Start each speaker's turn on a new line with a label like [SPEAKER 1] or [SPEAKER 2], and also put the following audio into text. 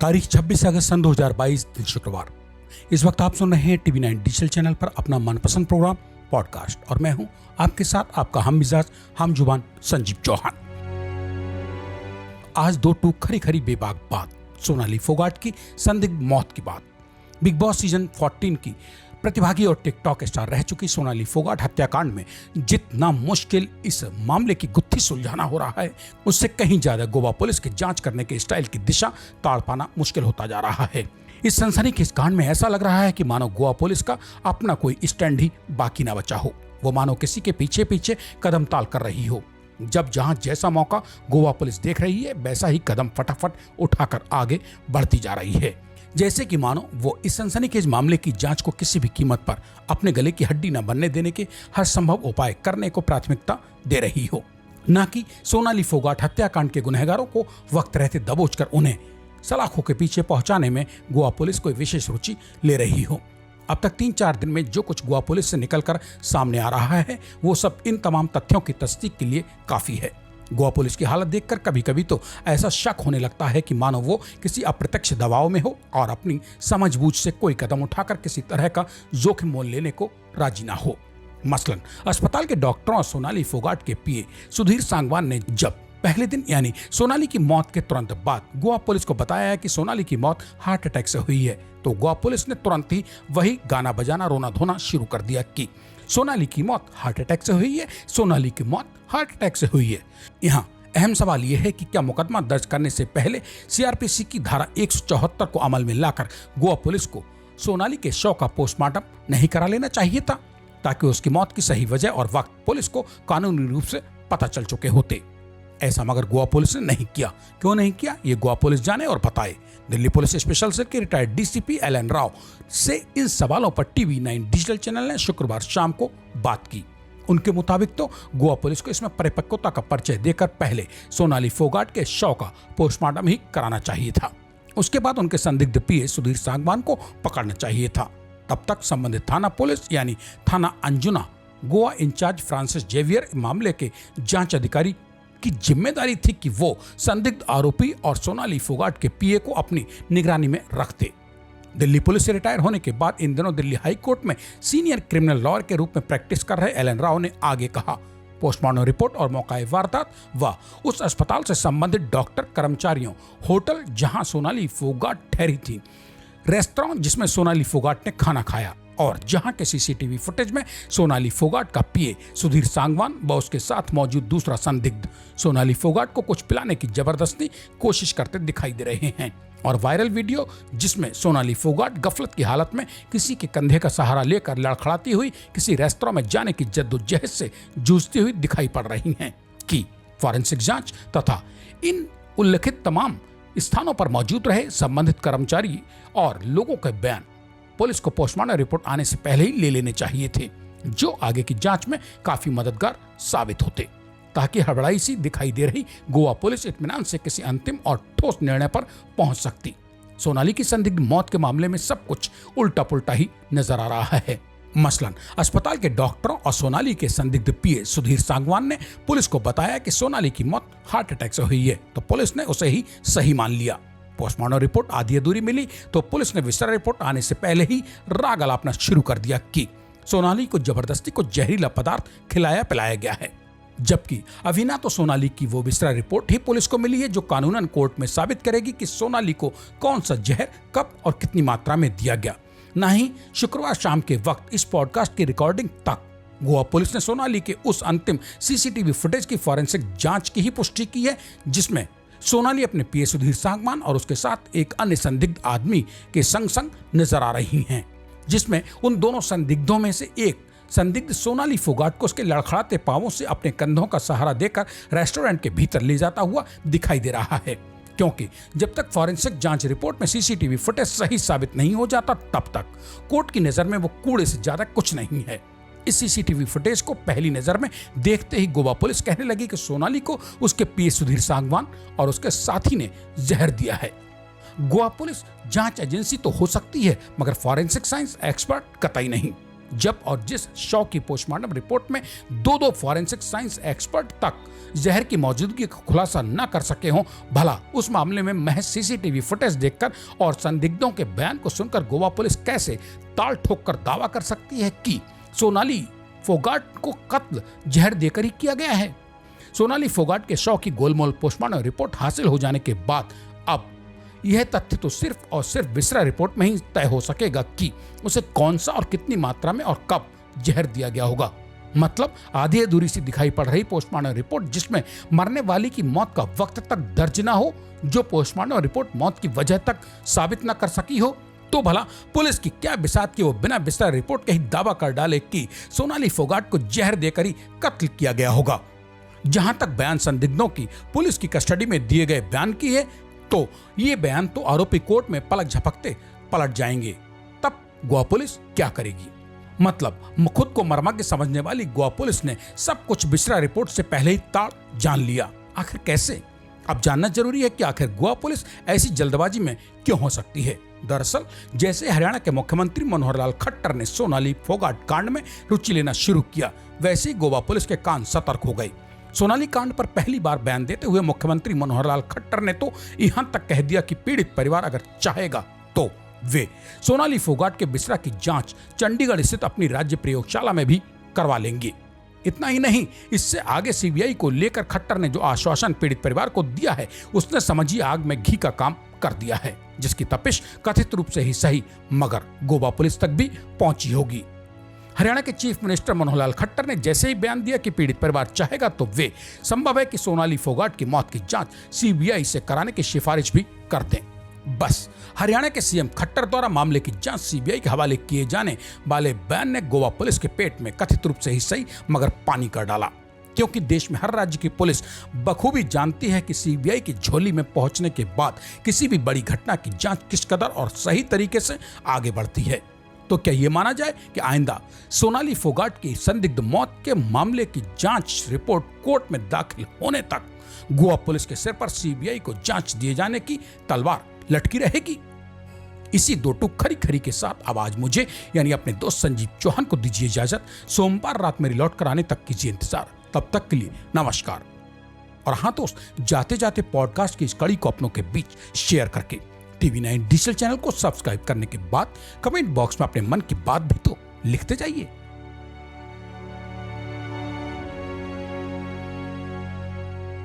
[SPEAKER 1] तारीख 26 अगस्त सन 2022 दिन शुक्रवार। इस वक्त आप सुन रहे हैं टीवी 9 डिजिटल चैनल पर अपना मनपसंद प्रोग्राम पॉडकास्ट और मैं हूं आपके साथ आपका हम मिजाज हम जुबान संजीव चौहान। आज दो टूक खरी खरी बेबाक बात, सोनाली फोगाट की संदिग्ध मौत की बात। बिग बॉस सीजन 14 की प्रतिभागी और टिकटॉक स्टार रह चुकी सोनाली फोगाट हत्याकांड में जितना मुश्किल इस मामले की गुत्थी सुलझाना हो रहा है, उससे कहीं ज्यादा गोवा पुलिस की जांच करने के स्टाइल की दिशा ताड़ पाना मुश्किल होता जा रहा है। इस सनसनीखेज कांड में ऐसा लग रहा है कि मानो गोवा पुलिस का अपना कोई स्टैंड ही बाकी ना बचा हो। वो मानो किसी के पीछे पीछे कदम ताल कर रही हो। जब जहां जैसा मौका गोवा पुलिस देख रही है, वैसा ही कदम फटाफट उठाकर आगे बढ़ती जा रही है। जैसे कि मानो वो इस सनसनीखेज मामले की जांच को किसी भी कीमत पर अपने गले की हड्डी न बनने देने के हर संभव उपाय करने को प्राथमिकता दे रही हो, न कि सोनाली फोगाट हत्याकांड के गुनहगारों को वक्त रहते दबोचकर उन्हें सलाखों के पीछे पहुंचाने में गोवा पुलिस कोई विशेष रुचि ले रही हो। अब तक 3-4 दिन में जो कुछ गोवा पुलिस से निकलकर सामने आ रहा है, वो सब इन तमाम तथ्यों की तस्दीक के लिए काफी है। गोवा पुलिस की हालत देखकर कभी कभी तो ऐसा शक होने लगता है कि मानो वो किसी अप्रत्यक्ष दबाव में हो और अपनी समझबूझ से कोई कदम उठाकर किसी तरह का जोखिम मोल लेने को राजी ना हो। मसलन अस्पताल के डॉक्टरों और सोनाली फोगाट के पीए सुधीर सांगवान ने जब पहले दिन यानी सोनाली की मौत के तुरंत बाद गोवा पुलिस को बताया है कि सोनाली की मौत हार्ट अटैक से हुई है, तो गोवा पुलिस ने तुरंत ही वही गाना बजाना रोना धोना शुरू कर दिया कि सोनाली की मौत हार्ट अटैक से हुई है, सोनाली की मौत हार्ट अटैक से हुई है। यहाँ अहम सवाल यह है कि क्या मुकदमा दर्ज करने से पहले सीआरपीसी की धारा 174 को अमल में लाकर गोवा पुलिस को सोनाली के शव का पोस्टमार्टम नहीं करा लेना चाहिए था, ताकि उसकी मौत की सही वजह और वक्त पुलिस को कानूनी रूप से पता चल चुके होते। ऐसा मगर गोवा पुलिस ने नहीं किया। क्यों नहीं किया, ये गोवा पुलिस जाने और बताए। दिल्ली पुलिस स्पेशल सेल के रिटायर्ड डीसीपी एलन राव से इन सवालों पर टीवी 9 डिजिटल चैनल ने शुक्रवार शाम को बात की। उनके मुताबिक तो गोवा पुलिस को इसमें परिपक्वता का परिचय देकर पहले सोनाली फोगाट के शव का पोस्टमार्टम ही कराना चाहिए था। उसके बाद उनके संदिग्ध पीए सुधीर सांगवान को पकड़ना चाहिए था। तब तक संबंधित थाना पुलिस यानी थाना Anjuna Goa incharge Francis Xavier मामले के जांच अधिकारी की जिम्मेदारी थी कि वो संदिग्ध आरोपी और सोनाली फोगाट के पीए को अपनी निगरानी में रखते। दिल्ली पुलिस से रिटायर होने के बाद इन दिनों दिल्ली हाई कोर्ट में सीनियर क्रिमिनल लॉयर के रूप में प्रैक्टिस कर रहे एलन राव ने आगे कहा, पोस्टमार्टम रिपोर्ट और मौकाए वारदात व उस अस्पताल से संबंधित डॉक्टर, कर्मचारियों, होटल जहां सोनाली फोगाट ठहरी थी, रेस्तरां जिसमें सोनाली फोगाट ने खाना खाया और जहां के सीसीटीवी फुटेज में सोनाली फोगाट का पीए सुधीर सांगवान व उसके साथ मौजूद दूसरा संदिग्ध सोनाली फोगाट को कुछ पिलाने की जबरदस्ती कोशिश करते दिखाई दे रहे हैं, और वायरल वीडियो जिसमें सोनाली फोगाट गफलत की हालत में किसी के कंधे का सहारा लेकर लड़खड़ाती हुई किसी रेस्तरां में जाने की जद्दोजहद से जूझती हुई दिखाई पड़ रही हैं कि फॉरेंसिक जांच तथा इन उल्लिखित तमाम स्थानों पर मौजूद रहे संबंधित कर्मचारी और लोगों के बयान पुलिस को पोस्टमार्टम रिपोर्ट आने से पहले ही ले लेने चाहिए थे, जो आगे की जांच में काफी मददगार साबित होते, ताकि हड़बड़ाई सी दिखाई दे रही गोवा पुलिस इत्मीनान से किसी अंतिम और ठोस निर्णय पर पहुंच सकती। सोनाली की संदिग्ध मौत के मामले में सब कुछ उल्टा पुल्टा ही नजर आ रहा है। मसलन अस्पताल के डॉक्टरों और सोनाली के संदिग्ध पीए सुधीर सांगवान ने पुलिस को बताया कि सोनाली की मौत हार्ट अटैक से हुई है, तो पुलिस ने उसे ही सही मान लिया। पोस्टमार्टम रिपोर्ट आधी अधूरी मिली तो पुलिस ने विसरा रिपोर्ट आने से पहले ही राग अलापना शुरू कर दिया कि सोनाली को जबरदस्ती को जहरीला पदार्थ खिलाया पिलाया गया है, जबकि अभी ना तो सोनाली की वो विसरा रिपोर्ट ही पुलिस को मिली है जो कानूनन कोर्ट में साबित करेगी कि सोनाली को कौन सा जहर कब और कितनी मात्रा में दिया गया। न ही शुक्रवार शाम के वक्त इस पॉडकास्ट की रिकॉर्डिंग तक गोवा पुलिस ने सोनाली के उस अंतिम सीसीटीवी फुटेज की फॉरेंसिक जांच की ही पुष्टि की है, जिसमें सोनाली अपने पीए सुधीर सांगवान और उसके साथ एक अन्य संदिग्ध आदमी के संग संग नजर आ रही हैं, जिसमें उन दोनों संदिग्धों में से एक संदिग्ध सोनाली फोगाट को उसके लड़खड़ाते पांवों से अपने कंधों का सहारा देकर रेस्टोरेंट के भीतर ले जाता हुआ दिखाई दे रहा है, क्योंकि जब तक फॉरेंसिक जांच रिपोर्ट में सीसीटीवी फुटेज सही साबित नहीं हो जाता, तब तक कोर्ट की नजर में वो कूड़े से ज्यादा कुछ नहीं है। इस सीसीटीवी फुटेज को पहली नजर में देखते ही गोवा पुलिस कहने लगी कि सोनाली को उसके पीए सुधीर सांगवान और उसके साथी ने जहर दिया है। गोवा पुलिस जांच एजेंसी तो हो सकती है, मगर फॉरेंसिक साइंस एक्सपर्ट कतई नहीं। जब और जिस शव की पोस्टमार्टम रिपोर्ट में दो फॉरेंसिक साइंस एक्सपर्ट तक जहर की मौजूदगी का खुलासा न कर सके हों, भला उस मामले में महज सीसीटीवी फुटेज देखकर और संदिग्धों के बयान को सुनकर गोवा पुलिस कैसे ताल ठोक कर दावा कर सकती है कि सोनाली फोगाट को कत्ल जहर देकर ही किया गया है। सोनाली फोगाट के शव की गोलमाल पोस्टमार्टम रिपोर्ट हासिल हो जाने के बाद अब यह तथ्य तो सिर्फ और सिर्फ विसरा रिपोर्ट में ही तय हो सकेगा कि उसे कौन सा और कितनी मात्रा में और कब जहर दिया गया होगा। मतलब आधी अधूरी सी दिखाई पड़ रही पोस्टमार्टम रिपोर्ट जिसमें मरने वाली की मौत का वक्त तक दर्ज ना हो, जो पोस्टमार्टम रिपोर्ट मौत की वजह तक साबित न कर सकी हो, तो भला पुलिस की क्या बिसात कि वो बिना विसरा रिपोर्ट के ही दावा कर डाले कि सोनाली फोगाट को जहर देकर ही कत्ल किया गया होगा। जहां तक बयान संदिग्धों की पुलिस की कस्टडी में दिए गए बयान की है, तो ये बयान तो आरोपी कोर्ट में पलक झपकते पलट जाएंगे। तब गोवा पुलिस क्या करेगी? मतलब खुद को मर्मज्ञ समझने वाली गोवा पुलिस ने सब कुछ विसरा रिपोर्ट से पहले ही ताड़ जान लिया। आखिर कैसे? अब जानना जरूरी है कि आखिर गोवा पुलिस ऐसी जल्दबाजी में क्यों हो सकती है। दरअसल जैसे हरियाणा के मुख्यमंत्री मनोहर लाल खट्टर ने सोनाली फोगाट कांड में रुचि लेना शुरू किया, वैसे ही गोवा पुलिस के कान सतर्क हो गए। सोनाली कांड पर पहली बार बयान देते हुए मुख्यमंत्री मनोहर लाल खट्टर ने तो यहां तक कह दिया कि पीड़ित परिवार अगर चाहेगा तो वे सोनाली फोगाट के बिसरा की जांच चंडीगढ़ स्थित अपनी राज्य प्रयोगशाला में भी करवा लेंगे। इतना ही नहीं, इससे आगे सीबीआई को लेकर खट्टर ने जो आश्वासन पीड़ित परिवार को दिया है, उसने समझिए आग में घी का काम कर दिया है, जिसकी तपिश कथित रूप से ही सही मगर गोवा पुलिस तक भी पहुंची होगी। हरियाणा के चीफ मिनिस्टर मनोहर लाल खट्टर ने जैसे ही बयान दिया कि पीड़ित परिवार चाहेगा तो वे संभव है कि सोनाली फोगाट की मौत की जांच सीबीआई से कराने की सिफारिश भी कर दें। बस हरियाणा के सीएम खट्टर द्वारा मामले की जांच सीबीआई के हवाले किए जाने वाले बयान ने गोवा पुलिस के पेट में कथित रूप से ही सही मगर पानी कर डाला, क्योंकि देश में हर राज्य की पुलिस बखूबी जानती है कि सीबीआई की झोली में पहुंचने के बाद किसी भी बड़ी घटना की जांच किस कदर और सही तरीके से आगे बढ़ती है। तो क्या यह माना जाए कि आइंदा सोनाली फोगाट की संदिग्ध मौत के मामले की जांच रिपोर्ट कोर्ट में दाखिल होने तक गोवा पुलिस के सिर पर सीबीआई को जांच दिए जाने की तलवार लटकी रहेगी? इसी दो टूक खरी खरी के साथ आवाज मुझे यानी अपने दोस्त संजीव चौहान को दीजिए इजाजत। सोमवार रात मेरी लौट कर आने तक कीजिए इंतजार। तब तक के लिए नमस्कार। और हाँ दोस्त, जाते जाते पॉडकास्ट की इस कड़ी को अपनों के बीच शेयर करके TV9 डिजिटल चैनल को सब्सक्राइब करने के बाद कमेंट बॉक्स में अपने मन की बात भी तो लिखते जाइए।